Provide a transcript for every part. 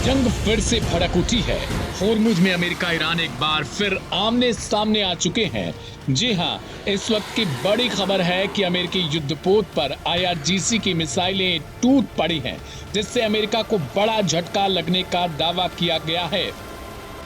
जंग फिर से भड़क उठी है। होर्मुज में अमेरिका ईरान एक बार फिर आमने सामने आ चुके हैं। जी हां, इस वक्त की बड़ी खबर है कि अमेरिकी युद्धपोत पर IRGC की मिसाइलें टूट पड़ी हैं, जिससे अमेरिका को बड़ा झटका लगने का दावा किया गया है।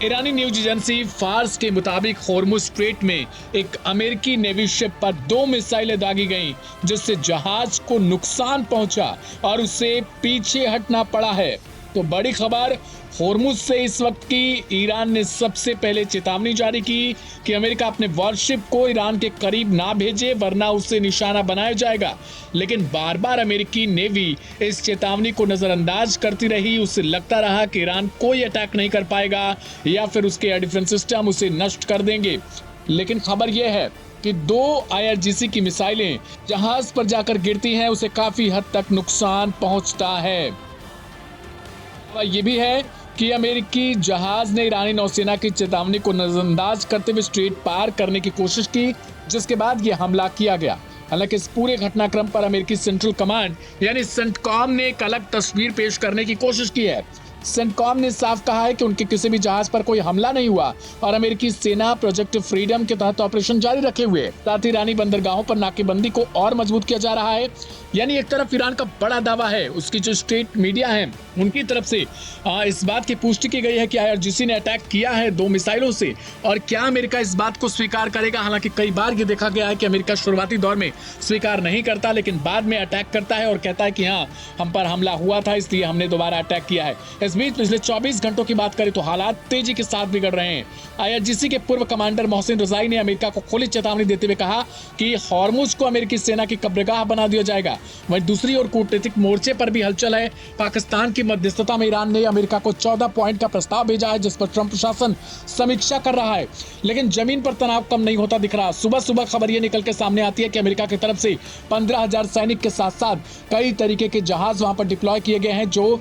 ईरानी न्यूज एजेंसी फार्स के मुताबिक होर्मुज स्ट्रेट में एक अमेरिकी नेवी शिप पर 2 मिसाइलें दागी गईं, जिससे जहाज को नुकसान पहुंचा और उसे पीछे हटना पड़ा है। तो बड़ी खबर होर्मुज से इस वक्त की, ईरान ने सबसे पहले चेतावनी जारी की कि अमेरिका अपने वॉरशिप को ईरान के करीब ना भेजे, वरना उसे निशाना बनाया जाएगा। लेकिन बार बार अमेरिकी नेवी इस चेतावनी को नजरअंदाज करती रही। उसे लगता रहा कि ईरान कोई अटैक नहीं कर पाएगा या फिर उसके एयर डिफेंस सिस्टम उसे नष्ट कर देंगे। लेकिन खबर यह है कि 2 IRGC की मिसाइलें जहाज पर जाकर गिरती हैं, उसे काफी हद तक नुकसान पहुंचता है। ये भी है कि अमेरिकी जहाज ने ईरानी नौसेना की चेतावनी को नजरअंदाज करते हुए स्ट्रेट पार करने की कोशिश की, जिसके बाद यह हमला किया गया। हालांकि इस पूरे घटनाक्रम पर अमेरिकी सेंट्रल कमांड यानी सेंटकॉम ने एक अलग तस्वीर पेश करने की कोशिश की है। सेंटकॉम ने साफ कहा है कि उनके किसी भी जहाज पर कोई हमला नहीं हुआ और अमेरिकी सेना प्रोजेक्ट फ्रीडम के तहत ऑपरेशन जारी रखे हुए। साथ ही ईरानी बंदरगाहों पर नाकेबंदी को और मजबूत किया जा रहा है। यानी एक तरफ ईरान का बड़ा दावा है, उसकी जो स्टेट मीडिया है उनकी तरफ से इस बात की पुष्टि की गई है कि IRGC ने अटैक किया है 2 मिसाइलों से। और क्या अमेरिका इस बात को स्वीकार करेगा? हालांकि कई बार ये देखा गया है कि अमेरिका शुरुआती दौर में स्वीकार नहीं करता, लेकिन बाद में अटैक करता है और कहता है कि हाँ, हम पर हमला हुआ था, इसलिए हमने दोबारा अटैक किया है। इस बीच पिछले 24 घंटों की बात करें तो हालात तेजी के साथ बिगड़ रहे हैं। IRGC के पूर्व कमांडर मोहसिन रजाई ने अमेरिका को खुली चेतावनी देते हुए कहा कि होर्मुज को अमेरिकी सेना की कब्रगाह बना दिया जाएगा। वहीं दूसरी ओर कूटनीतिक मोर्चे पर भी हलचल है। पाकिस्तान की मध्यस्थता में ईरान ने अमेरिका को 14 पॉइंट का प्रस्ताव भेजा है, जिस पर ट्रंप प्रशासन समीक्षा कर रहा है। लेकिन जमीन पर तनाव कम नहीं होता दिख रहा। सुबह सुबह खबर ये निकल के सामने आती है कि अमेरिका की तरफ से 15,000 सैनिक के साथ साथ कई तरीके के जहाज वहां पर डिप्लॉय किए गए हैं, जो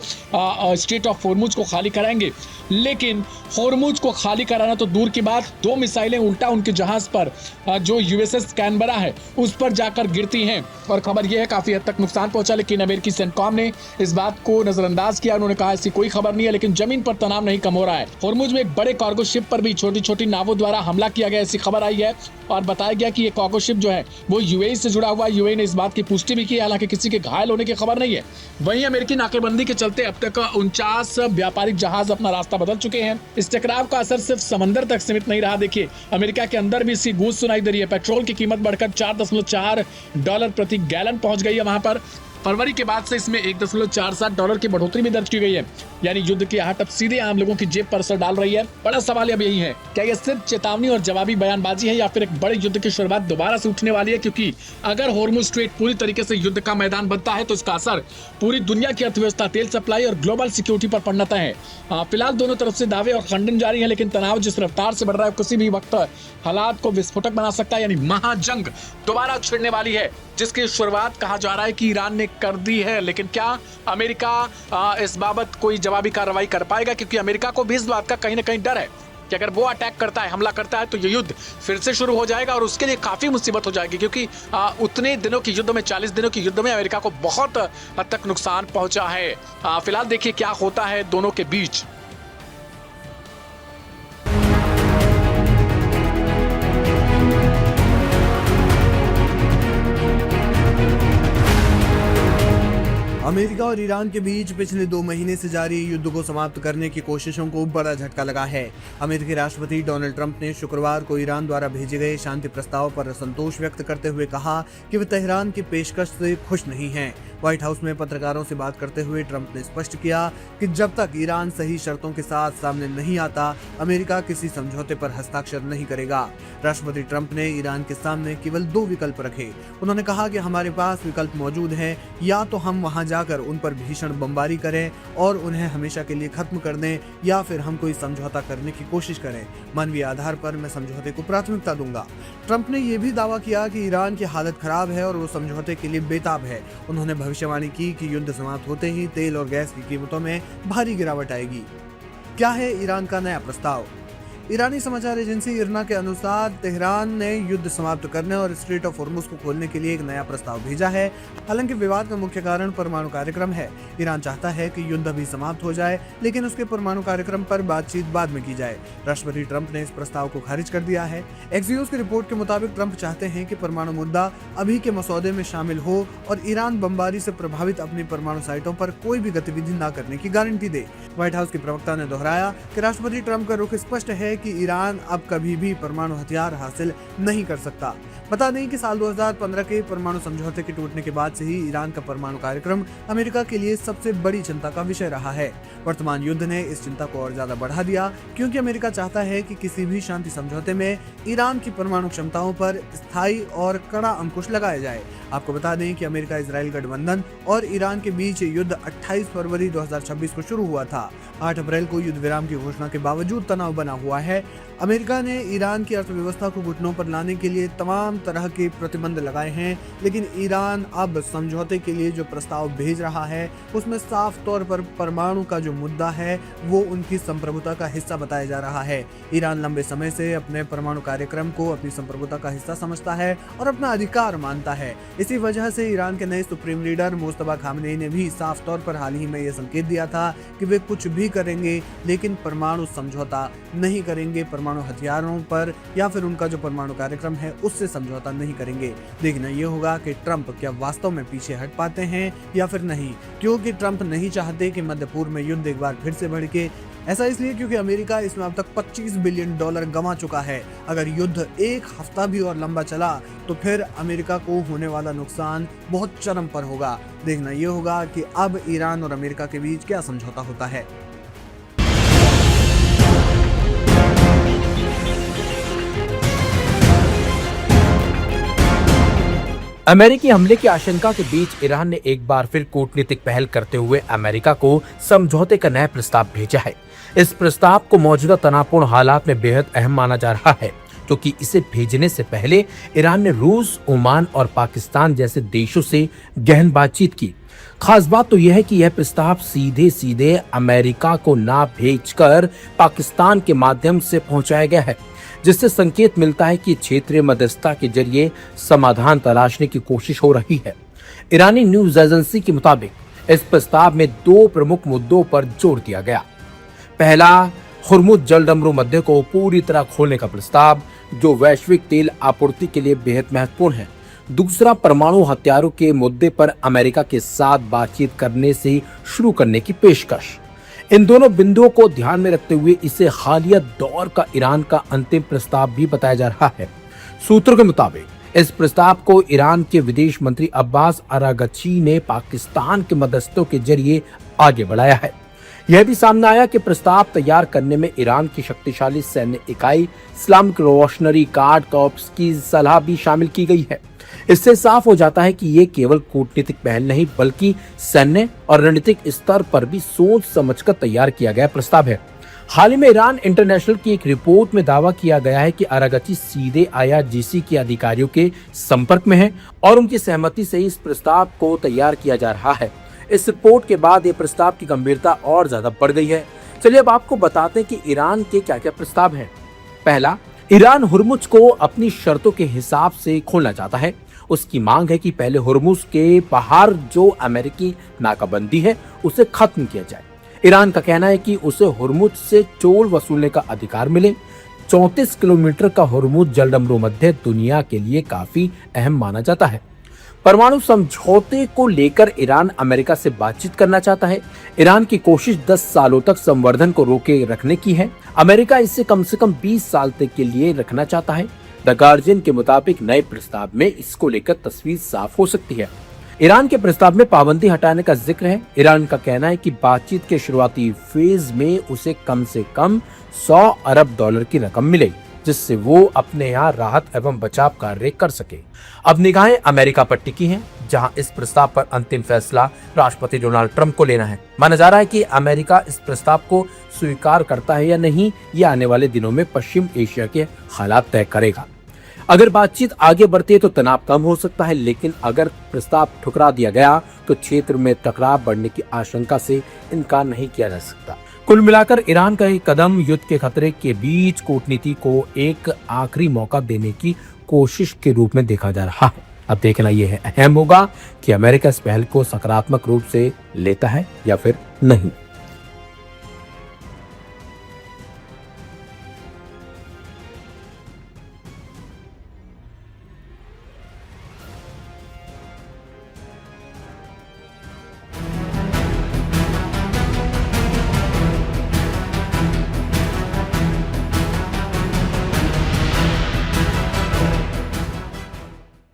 स्ट्रेट ऑफ होर्मुज को खाली कराएंगे। लेकिन होर्मुज को खाली कराना तो दूर की बात, 2 मिसाइलें उल्टा उनके जहाज पर जो USS कैनबरा है उस पर जाकर गिरती हैं और खबर यह है काफी हद तक नुकसान पहुंचा। लेकिन अमेरिकी सेंटकॉम ने इस बात को नजरअंदाज किया। उन्होंने कहा ऐसी कोई खबर नहीं है, लेकिन जमीन पर तनाव नहीं कम हो रहा है। होर्मुज में एक बड़े कार्गो शिप पर भी छोटी छोटी नावों द्वारा हमला किया गया, ऐसी खबर आई है और बताया गया कि ये कार्गो शिप जो है वो UAE से जुड़ा हुआ है। UAE ने इस बात की पुष्टि भी की, हालांकि किसी के घायल होने की खबर नहीं है। वहीं अमेरिकी नाकेबंदी के चलते अब तक 49 व्यापारिक जहाज अपना रास्ता बदल चुके हैं। इस टकराव का असर सिर्फ समंदर तक सीमित नहीं रहा। देखिए, अमेरिका के अंदर भी इसकी गूंज सुनाई दे रही है। पेट्रोल की कीमत बढ़कर $4.4 प्रति गैलन पहुंच गई है। वहां पर फरवरी के बाद से इसमें $1.47 की बढ़ोतरी भी दर्ज की गई है। यानी युद्ध की आहट अब सीधे आम लोगों की जेब पर असर डाल रही है। बड़ा सवाल अब यही है, क्या यह सिर्फ चेतावनी और जवाबी बयानबाजी है या फिर एक बड़े युद्ध की शुरुआत दोबारा से उठने वाली है? क्योंकि अगर होर्मुज स्ट्रेट पूरी तरीके से युद्ध का मैदान बनता है तो इसका असर पूरी दुनिया की अर्थव्यवस्था, तेल सप्लाई और ग्लोबल सिक्योरिटी पर पड़ना तय है। फिलहाल दोनों तरफ से दावे और खंडन जारी है, लेकिन तनाव जिस रफ्तार से बढ़ रहा है किसी भी वक्त हालात को विस्फोटक बना सकता है। यानी महाजंग दोबारा छिड़ने वाली है, जिसकी शुरुआत कहा जा रहा है कि ईरान ने कर दी है। लेकिन क्या अमेरिका इस बाबत कोई जवाबी कार्रवाई कर पाएगा? क्योंकि अमेरिका को भी इस बात का कहीं ना कहीं डर है कि अगर वो अटैक करता है, हमला करता है, तो ये युद्ध फिर से शुरू हो जाएगा और उसके लिए काफी मुसीबत हो जाएगी। क्योंकि उतने दिनों की युद्ध में, 40 दिनों की युद्ध में अमेरिका को बहुत हद तक नुकसान पहुंचा है। फिलहाल देखिए क्या होता है दोनों के बीच। अमेरिका और ईरान के बीच पिछले 2 महीने से जारी युद्ध को समाप्त करने की कोशिशों को बड़ा झटका लगा है। अमेरिकी राष्ट्रपति डोनाल्ड ट्रंप ने शुक्रवार को ईरान द्वारा भेजे गए शांति प्रस्ताव पर असंतोष व्यक्त करते हुए कहा कि वे तेहरान की पेशकश से खुश नहीं हैं। व्हाइट हाउस में पत्रकारों से बात करते हुए ट्रंप ने स्पष्ट किया कि जब तक ईरान सही शर्तों के साथ सामने नहीं आता, अमेरिका किसी समझौते पर हस्ताक्षर नहीं करेगा। राष्ट्रपति ट्रंप ने ईरान के सामने केवल 2 विकल्प रखे। उन्होंने कहा कि हमारे पास विकल्प मौजूद हैं, या तो हम वहां जाकर उन पर भीषण बमबारी करें और उन्हें हमेशा के लिए खत्म कर दें, या फिर हम कोई समझौता करने की कोशिश करें। मानवीय आधार पर मैं समझौते को प्राथमिकता दूंगा। ट्रंप ने यह भी दावा किया कि ईरान की हालत खराब है और वो समझौते के लिए बेताब है। उन्होंने भविष्यवाणी की कि युद्ध समाप्त होते ही तेल और गैस की कीमतों में भारी गिरावट आएगी। क्या है ईरान का नया प्रस्ताव? ईरानी समाचार एजेंसी इरना के अनुसार तेहरान ने युद्ध समाप्त करने और स्ट्रेट ऑफ हॉर्मुज को खोलने के लिए एक नया प्रस्ताव भेजा है। हालांकि विवाद का मुख्य कारण परमाणु कार्यक्रम है। ईरान चाहता है कि युद्ध अभी समाप्त हो जाए, लेकिन उसके परमाणु कार्यक्रम पर बातचीत बाद में की जाए। राष्ट्रपति ट्रंप ने इस प्रस्ताव को खारिज कर दिया है। एक्सियोस की रिपोर्ट के मुताबिक ट्रंप चाहते हैं कि परमाणु मुद्दा अभी के मसौदे में शामिल हो और ईरान बमबारी से प्रभावित अपनी परमाणु साइटों पर कोई भी गतिविधि न करने की गारंटी दे। व्हाइट हाउस की प्रवक्ता ने दोहराया कि राष्ट्रपति ट्रंप का रुख स्पष्ट है कि ईरान अब कभी भी परमाणु हथियार हासिल नहीं कर सकता। बता दें कि साल 2015 के परमाणु समझौते के टूटने के बाद से ही ईरान का परमाणु कार्यक्रम अमेरिका के लिए सबसे बड़ी चिंता का विषय रहा है। वर्तमान युद्ध ने इस चिंता को और ज्यादा बढ़ा दिया, क्योंकि अमेरिका चाहता है कि किसी भी शांति समझौते में ईरान की परमाणु क्षमताओं पर स्थायी और कड़ा अंकुश लगाया जाए। आपको बता दें कि अमेरिका इजराइल गठबंधन और ईरान के बीच युद्ध 28 फरवरी 2026 को शुरू हुआ था। 8 अप्रैल को युद्ध विराम की घोषणा के बावजूद तनाव बना हुआ है। अमेरिका ने ईरान की अर्थव्यवस्था को घुटनों पर लाने के लिए तमाम तरह के प्रतिबंध लगाए हैं, लेकिन ईरान अब समझौते के लिए जो प्रस्ताव भेज रहा है उसमें साफ तौर पर परमाणु का जो मुद्दा है वो उनकी संप्रभुता का हिस्सा बताया जा रहा है। ईरान लंबे समय से अपने परमाणु कार्यक्रम को अपनी संप्रभुता का हिस्सा समझता है और अपना अधिकार मानता है। इसी वजह से ईरान के नए सुप्रीम लीडर मुस्तफा खामनेई ने भी साफ तौर पर हाल ही में यह संकेत दिया था कि वे कुछ भी करेंगे लेकिन परमाणु समझौता नहीं करेंगे, परमाणु हथियारों पर या फिर उनका जो परमाणु कार्यक्रम है उससे समझौता नहीं करेंगे। देखना ये होगा कि ट्रंप क्या वास्तव में पीछे हट पाते हैं या फिर नहीं, क्योंकि ट्रंप नहीं चाहते कि मध्य पूर्व में युद्ध एक बार फिर से भड़के। ऐसा इसलिए क्योंकि अमेरिका इसमें अब तक $25 बिलियन गंवा चुका है। अगर युद्ध एक हफ्ता भी और लंबा चला तो फिर अमेरिका को होने वाला नुकसान बहुत चरम पर होगा। देखना यह होगा कि अब ईरान और अमेरिका के बीच क्या समझौता होता है। अमेरिकी हमले की आशंका के बीच ईरान ने एक बार फिर कूटनीतिक पहल करते हुए अमेरिका को समझौते का नया प्रस्ताव भेजा है। इस प्रस्ताव को मौजूदा तनावपूर्ण हालात में बेहद अहम माना जा रहा है, क्योंकि इसे भेजने से पहले ईरान ने रूस, ओमान और पाकिस्तान जैसे देशों से गहन बातचीत की। खास बात तो यह है कि यह प्रस्ताव सीधे सीधे अमेरिका को ना भेजकर पाकिस्तान के माध्यम से पहुंचाया गया है, जिससे संकेत मिलता है कि क्षेत्रीय मध्यस्थता के जरिए समाधान तलाशने की कोशिश हो रही है। ईरानी न्यूज एजेंसी के मुताबिक इस प्रस्ताव में 2 प्रमुख मुद्दों पर जोर दिया गया। पहला, हुर्मुज जलडमरू मध्य को पूरी तरह खोलने का प्रस्ताव, जो वैश्विक तेल आपूर्ति के लिए बेहद महत्वपूर्ण है। दूसरा, परमाणु हथियारों के मुद्दे पर अमेरिका के साथ बातचीत करने से शुरू करने की पेशकश। इन दोनों बिंदुओं को ध्यान में रखते हुए इसे हालिया दौर का ईरान का अंतिम प्रस्ताव भी बताया जा रहा है। सूत्रों के मुताबिक इस प्रस्ताव को ईरान के विदेश मंत्री अब्बास अरागची ने पाकिस्तान के मध्यस्थों के जरिए आगे बढ़ाया है। यह भी सामने आया कि प्रस्ताव तैयार करने में ईरान की शक्तिशाली सैन्य इकाई इस्लामिक रिवॉल्यूशनरी गार्ड कॉर्प्स की सलाह भी शामिल की गई है। इससे साफ हो जाता है कि ये केवल कूटनीतिक पहल नहीं, बल्कि सैन्य और रणनीतिक स्तर पर भी सोच समझकर तैयार किया गया प्रस्ताव है। हाल ही में ईरान इंटरनेशनल की एक रिपोर्ट में दावा किया गया है कि अरागची सीधे IRGC के अधिकारियों के संपर्क में है और उनकी सहमति से इस प्रस्ताव को तैयार किया जा रहा है। इस रिपोर्ट के बाद ये प्रस्ताव की गंभीरता और ज्यादा बढ़ गई है। चलिए अब आपको बताते हैं कि ईरान के क्या क्या प्रस्ताव हैं। पहला, ईरान हुर्मुज को अपनी शर्तों के हिसाब से खोलना चाहता है। उसकी मांग है कि पहले हुर्मुज के बाहर जो अमेरिकी नाकाबंदी है उसे खत्म किया जाए। ईरान का कहना है कि उसे हुर्मुज से टोल वसूलने का अधिकार मिले। 34 किलोमीटर का हुर्मुज जलडमरू मध्य दुनिया के लिए काफी अहम माना जाता है। परमाणु समझौते को लेकर ईरान अमेरिका से बातचीत करना चाहता है। ईरान की कोशिश 10 सालों तक संवर्धन को रोके रखने की है। अमेरिका इसे कम से कम 20 साल तक के लिए रखना चाहता है। द गार्जियन के मुताबिक नए प्रस्ताव में इसको लेकर तस्वीर साफ हो सकती है। ईरान के प्रस्ताव में पाबंदी हटाने का जिक्र है। ईरान का कहना है कि बातचीत के शुरुआती फेज में उसे कम से कम $100 अरब की रकम मिलेगी, जिससे वो अपने यहाँ राहत एवं बचाव कार्य कर सके। अब निगाहें अमेरिका पर टिकी हैं, जहां इस प्रस्ताव पर अंतिम फैसला राष्ट्रपति डोनाल्ड ट्रंप को लेना है। माना जा रहा है कि अमेरिका इस प्रस्ताव को स्वीकार करता है या नहीं, ये आने वाले दिनों में पश्चिम एशिया के हालात तय करेगा। अगर बातचीत आगे बढ़ती है तो तनाव कम हो सकता है, लेकिन अगर प्रस्ताव ठुकरा दिया गया तो क्षेत्र में टकराव बढ़ने की आशंका से इनकार नहीं किया जा सकता। कुल मिलाकर ईरान का ये कदम युद्ध के खतरे के बीच कूटनीति को एक आखिरी मौका देने की कोशिश के रूप में देखा जा रहा है। अब देखना यह अहम होगा कि अमेरिका इस पहल को सकारात्मक रूप से लेता है या फिर नहीं।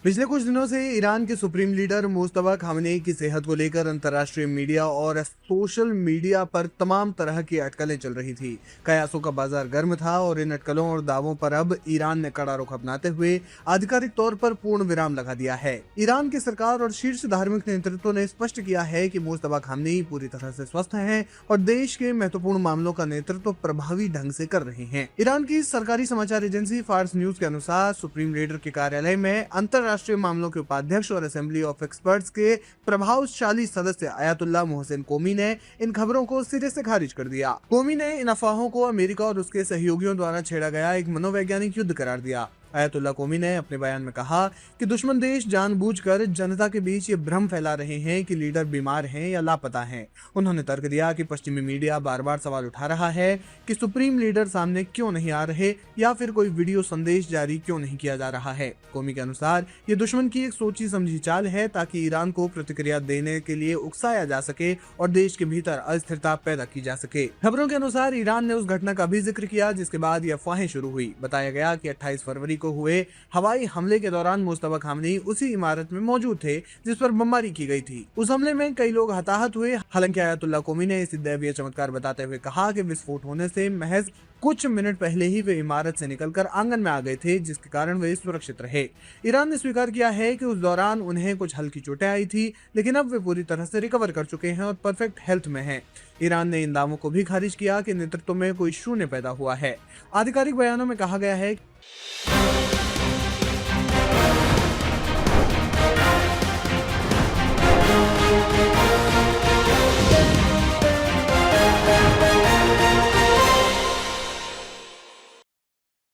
पिछले कुछ दिनों से ईरान के सुप्रीम लीडर मुस्तफा खामनेई की सेहत को लेकर अंतर्राष्ट्रीय मीडिया और सोशल मीडिया पर तमाम तरह की अटकलें चल रही थी। कयासों का बाजार गर्म था और इन अटकलों और दावों पर अब ईरान ने कड़ा रुख अपनाते हुए आधिकारिक तौर पर पूर्ण विराम लगा दिया है। ईरान की सरकार और शीर्ष धार्मिक नेतृत्व ने स्पष्ट किया है कि मुस्तफा खामनेई पूरी तरह से स्वस्थ हैं और देश के महत्वपूर्ण मामलों का नेतृत्व प्रभावी ढंग से कर रहे हैं। ईरान की सरकारी समाचार एजेंसी फार्स न्यूज के अनुसार सुप्रीम लीडर के कार्यालय में अंतर्राष्ट्रीय मामलों के उपाध्यक्ष और असेंबली ऑफ एक्सपर्ट्स के प्रभावशाली सदस्य आयतुल्लाह मोहसिन कोमी ने इन खबरों को सिरे से खारिज कर दिया। कोमी ने इन अफवाहों को अमेरिका और उसके सहयोगियों द्वारा छेड़ा गया एक मनोवैज्ञानिक युद्ध करार दिया। आयतुल्लाह कोमी ने अपने बयान में कहा कि दुश्मन देश जानबूझकर जनता के बीच ये भ्रम फैला रहे हैं कि लीडर बीमार हैं या लापता हैं। उन्होंने तर्क दिया कि पश्चिमी मीडिया बार बार सवाल उठा रहा है कि सुप्रीम लीडर सामने क्यों नहीं आ रहे या फिर कोई वीडियो संदेश जारी क्यों नहीं किया जा रहा है। कोमी के अनुसार ये दुश्मन की एक सोची समझी चाल है ताकि ईरान को प्रतिक्रिया देने के लिए उकसाया जा सके और देश के भीतर अस्थिरता पैदा की जा सके। खबरों के अनुसार ईरान ने उस घटना का भी जिक्र किया जिसके बाद ये अफवाहें शुरू हुई। बताया गया कि 28 फरवरी को हुए हवाई हमले के दौरान मुस्तफा खामनेई उसी इमारत में मौजूद थे जिस पर बमबारी की गई थी। उस हमले में कई लोग हताहत हुए। हालांकि आयतुल्लाह कोमी ने इसे दैवीय चमत्कार बताते हुए कहा कि विस्फोट होने से महज कुछ मिनट पहले ही वे इमारत से निकलकर आंगन में आ गए थे जिसके कारण वे सुरक्षित रहे। ईरान ने स्वीकार किया है कि उस दौरान उन्हें कुछ हल्की चोटें आई थी लेकिन अब वे पूरी तरह से रिकवर कर चुके हैं और परफेक्ट हेल्थ में हैं। ईरान ने इन दावों को भी खारिज किया कि नेतृत्व में कोई शून्य पैदा हुआ है। आधिकारिक बयानों में कहा गया है